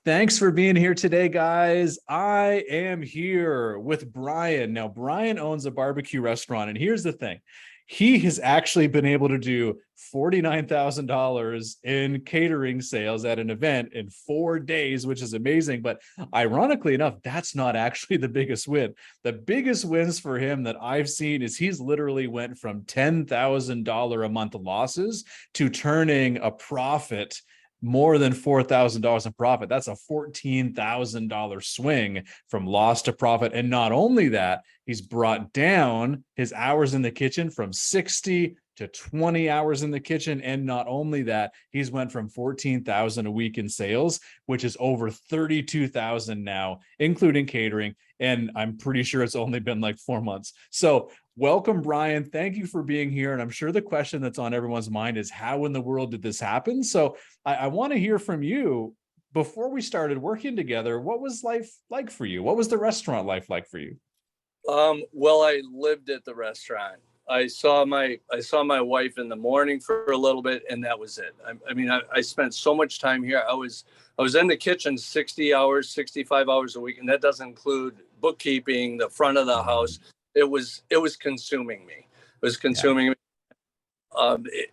Thanks for being here today, guys. I am here with Brian. Now, Brian owns a barbecue restaurant, and here's the thing. He has actually been able to do $49,000 in catering sales at an event in 4 days, which is amazing. But ironically enough, that's not actually the biggest win. The biggest wins for him that I've seen is he's literally went from $10,000 a month losses to turning a profit more than $4,000 in profit. That's a $14,000 swing from loss to profit. And not only that, he's brought down his hours in the kitchen from 60 to 20 hours in the kitchen. And not only that, he's went from 14,000 a week in sales, which is over 32,000 now, including catering. And I'm pretty sure it's only been like 4 months. So welcome, Brian. Thank you for being here. And I'm sure the question that's on everyone's mind is how in the world did this happen? So I want to hear from you. Before we started working together, what was life like for you? What was the restaurant life like for you? Well, I lived at the restaurant. I saw my wife in the morning for a little bit, and that was it. I spent so much time here. I was in the kitchen 60 hours, 65 hours a week, and that doesn't include bookkeeping, the front of the house. It was consuming me. It was consuming me.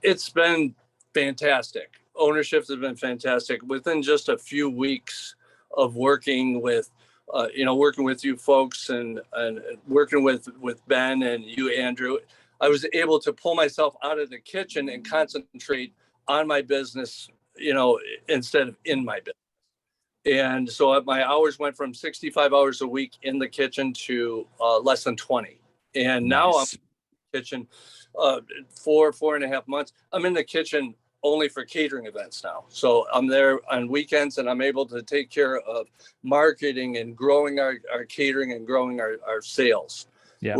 It's been fantastic. Ownerships have been fantastic. Within just a few weeks of working with you folks and working with Ben and you, Andrew, I was able to pull myself out of the kitchen and concentrate on my business, instead of in my business. And so my hours went from 65 hours a week in the kitchen to less than 20. And now I'm Nice. in the kitchen 4.5 months. I'm in the kitchen only for catering events now. So I'm there on weekends and I'm able to take care of marketing and growing our catering and growing our sales, Yeah.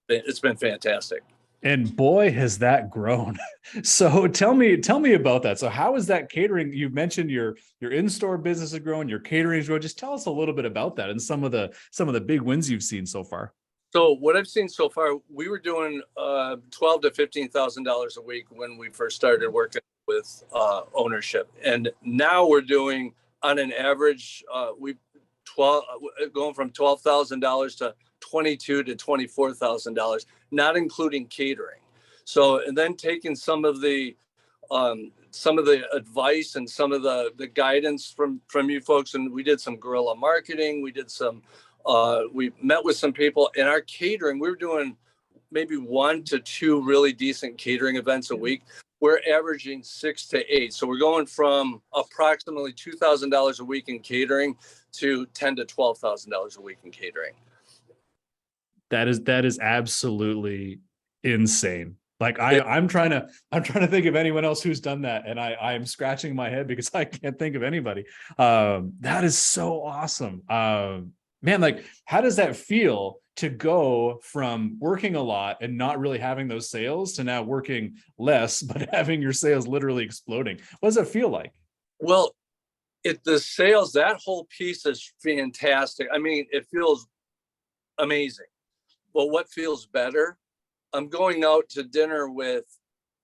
it's been fantastic. And boy, has that grown. So tell me about that. So how is that catering? You mentioned your in-store business is growing, your catering is growing. Just tell us a little bit about that and some of the big wins you've seen so far. So what I've seen so far, we were doing $12,000 to $15,000 a week when we first started working with ownership, and now we're doing on an average we 12 going from $12,000 to $22,000 to $24,000, not including catering. So and then taking some of the advice and some of the guidance from you folks, and we did some guerrilla marketing. We met with some people in our catering. We were doing maybe 1 to 2 really decent catering events a week. We're averaging 6 to 8. So we're going from approximately $2,000 a week in catering to $10,000 to $12,000 a week in catering. That is absolutely insane. Like I'm trying to think of anyone else who's done that, and I'm scratching my head because I can't think of anybody. That is so awesome. Man, like how does that feel to go from working a lot and not really having those sales to now working less but having your sales literally exploding? What does it feel like? Well, the sales, that whole piece is fantastic. I mean, it feels amazing. But what feels better? I'm going out to dinner with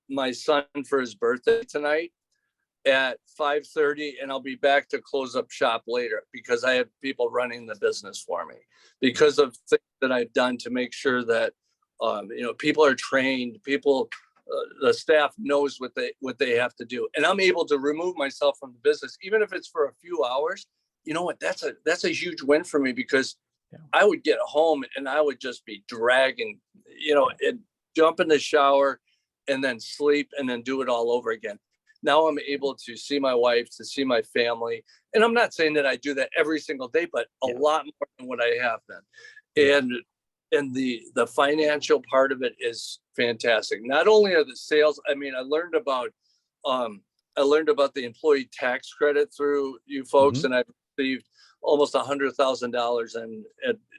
my son for his birthday tonight at 5:30, and I'll be back to close up shop later because I have people running the business for me because of things that I've done to make sure that people are trained, the staff knows what they have to do, and I'm able to remove myself from the business even if it's for a few hours. You know what? That's a huge win for me because I would get home and I would just be dragging, and jump in the shower and then sleep and then do it all over again. Now I'm able to see my wife, to see my family. And I'm not saying that I do that every single day, but a lot more than what I have been. Yeah. And the financial part of it is fantastic. Not only are the sales, I mean, I learned about the employee tax credit through you folks, Mhm. and I've received almost $100,000 in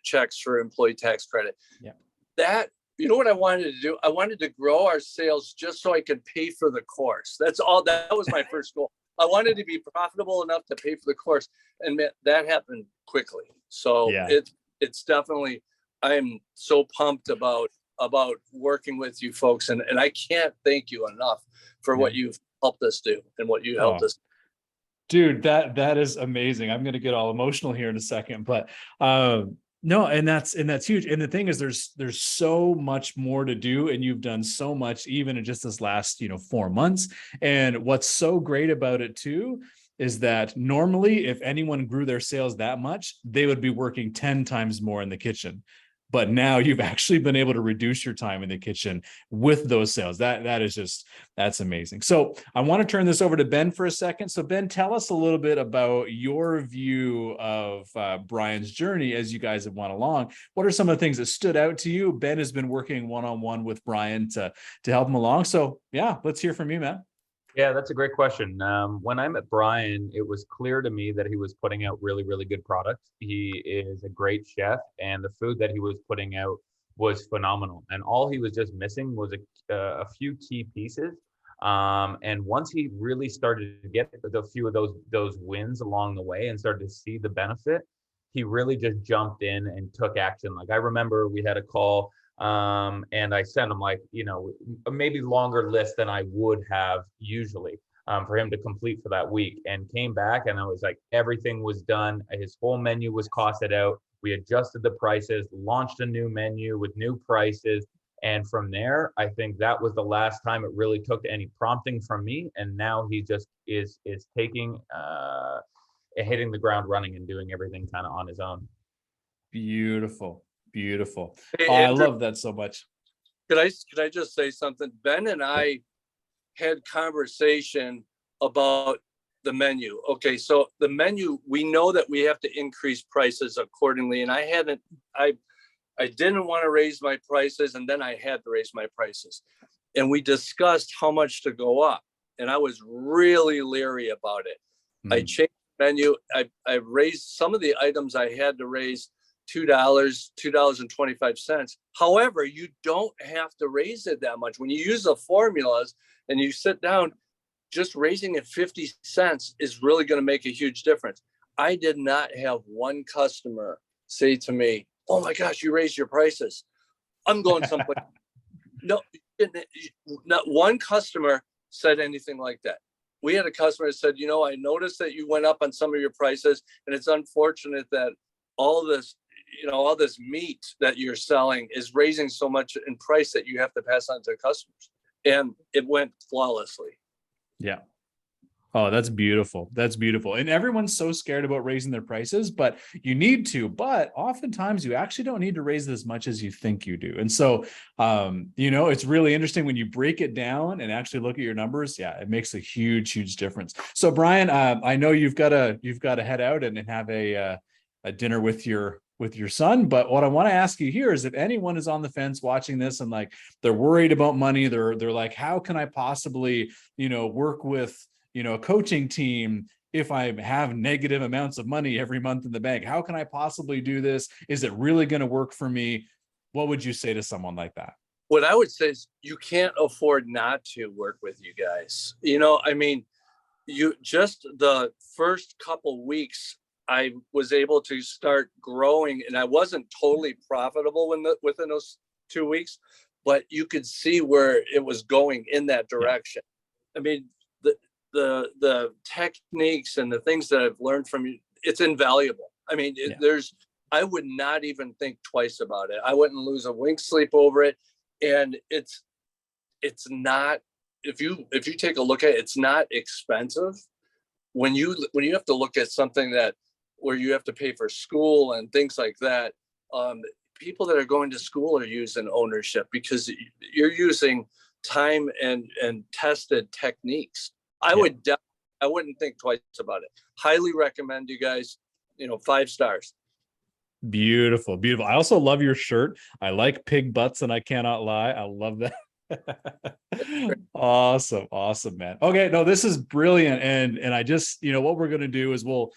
checks for employee tax credit. Yeah. That, you know what I wanted to do? I wanted to grow our sales just so I could pay for the course. That's all. That was my first goal. I wanted to be profitable enough to pay for the course, and that happened quickly. So Yeah. it's definitely. I'm so pumped about working with you folks, and I can't thank you enough for Yeah. what you've helped us do and what you helped Oh, us. Dude, that is amazing. I'm gonna get all emotional here in a second, but no, and that's huge. And the thing is, there's so much more to do, and you've done so much even in just this last 4 months. And what's so great about it too is that normally, if anyone grew their sales that much, they would be working 10 times more in the kitchen. But now you've actually been able to reduce your time in the kitchen with those sales. That's amazing. So I want to turn this over to Ben for a second. So Ben, tell us a little bit about your view of Brian's journey as you guys have went along. What are some of the things that stood out to you? Ben has been working one-on-one with Brian to help him along. So yeah, let's hear from you, man. Yeah, that's a great question. When I met Brian, it was clear to me that he was putting out really, really good products. He is a great chef, and the food that he was putting out was phenomenal. And all he was just missing was a few key pieces. And once he really started to get a few of those wins along the way and started to see the benefit, he really just jumped in and took action. Like I remember we had a call. And I sent him maybe longer list than I would have usually for him to complete for that week, and came back and I was like, everything was done. His whole menu was costed out. We adjusted the prices, launched a new menu with new prices. And from there, I think that was the last time it really took any prompting from me. And now he just is taking, hitting the ground running and doing everything kind of on his own. Beautiful. Beautiful. Hey, Oh, I Andrew, love that so much. could I just say something? Ben and I had conversation about the menu. Okay, so the menu, we know that we have to increase prices accordingly. And I didn't want to raise my prices, and then I had to raise my prices. And we discussed how much to go up. And I was really leery about it. I changed the menu. I raised some of the items I had to raise $2.25. However, you don't have to raise it that much. When you use the formulas and you sit down, just raising it 50 cents is really going to make a huge difference. I did not have one customer say to me, "Oh my gosh, you raised your prices. I'm going someplace." No, not one customer said anything like that. We had a customer that said, "I noticed that you went up on some of your prices, and it's unfortunate that all this meat that you're selling is raising so much in price that you have to pass on to customers." And it went flawlessly. Yeah. Oh, that's beautiful. That's beautiful. And everyone's so scared about raising their prices, but you need to. But oftentimes you actually don't need to raise it as much as you think you do. And so, it's really interesting when you break it down and actually look at your numbers. Yeah, it makes a huge, huge difference. So, Brian, I know you've got to head out and have a dinner with your son. But what I want to ask you here is, if anyone is on the fence watching this and like they're worried about money, they're like, how can I possibly, work with a coaching team if I have negative amounts of money every month in the bank? How can I possibly do this? Is it really going to work for me? What would you say to someone like that? What I would say is, you can't afford not to work with you guys. You just the first couple weeks, I was able to start growing, and I wasn't totally profitable within those 2 weeks, but you could see where it was going in that direction. I mean, the techniques and the things that I've learned from you, it's invaluable. I mean, I would not even think twice about it. I wouldn't lose a wink sleep over it. And it's not, if you take a look at it, it's not expensive. When you have to look at something where you have to pay for school and things like that, people that are going to school are using ownership, because you're using time and tested techniques. I wouldn't think twice about it. Highly recommend you guys, 5 stars. Beautiful. Beautiful. I also love your shirt. I like pig butts, and I cannot lie. I love that. Awesome. Awesome, man. Okay. No, this is brilliant. And I just, what we're going to do is we'll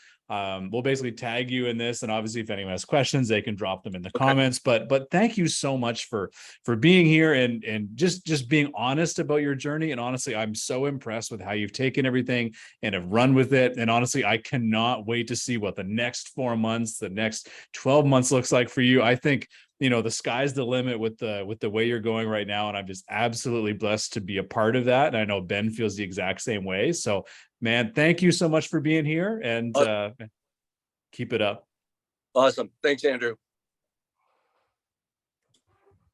basically tag you in this, and obviously if anyone has questions, they can drop them in the comments. But thank you so much for being here and just being honest about your journey. And honestly, I'm so impressed with how you've taken everything and have run with it. And honestly, I cannot wait to see what the next 4 months, the next 12 months looks like for you. I think you know, the sky's the limit with the way you're going right now. And I'm just absolutely blessed to be a part of that. And I know Ben feels the exact same way. So man, thank you so much for being here, and keep it up. Awesome. Thanks, Andrew.